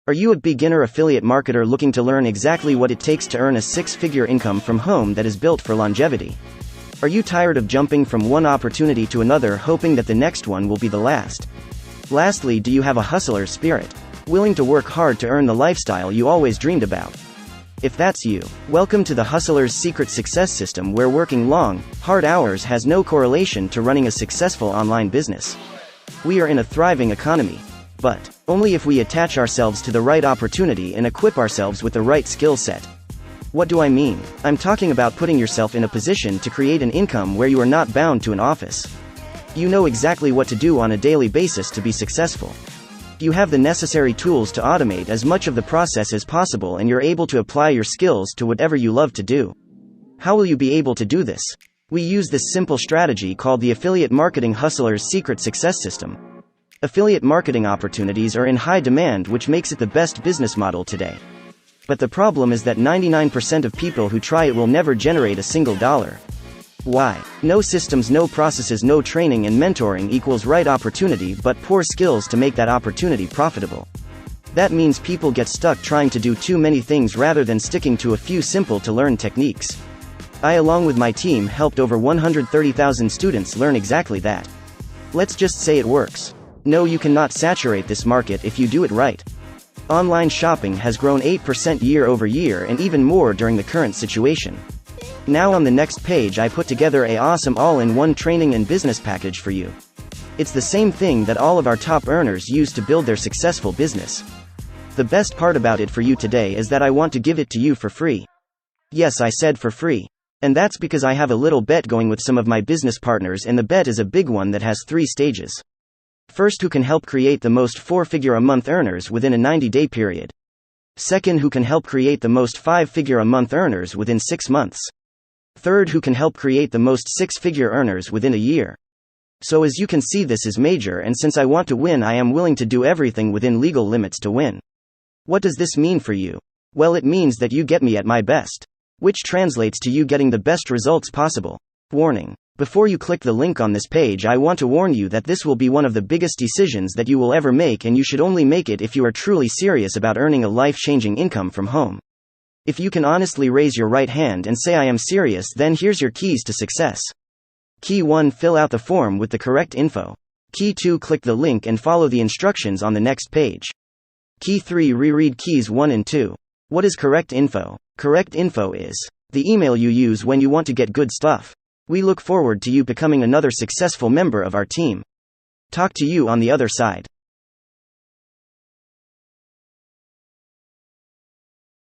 Are you a beginner affiliate marketer looking to learn exactly what it takes to earn a six-figure income from home that is built for longevity? Are you tired of jumping from one opportunity to another hoping that the next one will be the last? Lastly, do you have a hustler's spirit, willing to work hard to earn the lifestyle you always dreamed about? If that's you, welcome to the Hustler's Secret Success System, where working long, hard hours has no correlation to running a successful online business. We are in a thriving economy, but only if we attach ourselves to the right opportunity and equip ourselves with the right skill set. What do I mean? I'm talking about putting yourself in a position to create an income where you are not bound to an office. You know exactly what to do on a daily basis to be successful. You have the necessary tools to automate as much of the process as possible, and you're able to apply your skills to whatever you love to do. How will you be able to do this? We use this simple strategy called the Affiliate Marketing Hustler's Secret Success System. Affiliate marketing opportunities are in high demand, which makes it the best business model today. But the problem is that 99% of people who try it will never generate a single dollar. Why? No systems, no processes, no training and mentoring equals right opportunity, but poor skills to make that opportunity profitable. That means people get stuck trying to do too many things rather than sticking to a few simple to learn techniques. I, along with my team, helped over 130,000 students learn exactly that. Let's just say it works. No, you cannot saturate this market if you do it right. Online shopping has grown 8% year over year, and even more during the current situation. Now on the next page I put together an awesome all-in-one training and business package for you. It's the same thing that all of our top earners use to build their successful business. The best part about it for you today is that I want to give it to you for free. Yes, I said for free. And that's because I have a little bet going with some of my business partners, and the bet is a big one that has 3 stages. First, who can help create the most 4-figure-a-month earners within a 90-day period? Second, who can help create the most 5-figure-a-month earners within 6 months? Third, who can help create the most 6-figure earners within a year? So as you can see, this is major, and since I want to win, I am willing to do everything within legal limits to win. What does this mean for you? Well, it means that you get me at my best, which translates to you getting the best results possible. Warning. Before you click the link on this page, I want to warn you that this will be one of the biggest decisions that you will ever make, and you should only make it if you are truly serious about earning a life-changing income from home. If you can honestly raise your right hand and say I am serious, then here's your keys to success. Key 1, fill out the form with the correct info. Key 2, click the link and follow the instructions on the next page. Key 3, reread keys 1 and 2. What is correct info? Correct info is the email you use when you want to get good stuff. We look forward to you becoming another successful member of our team. Talk to you on the other side.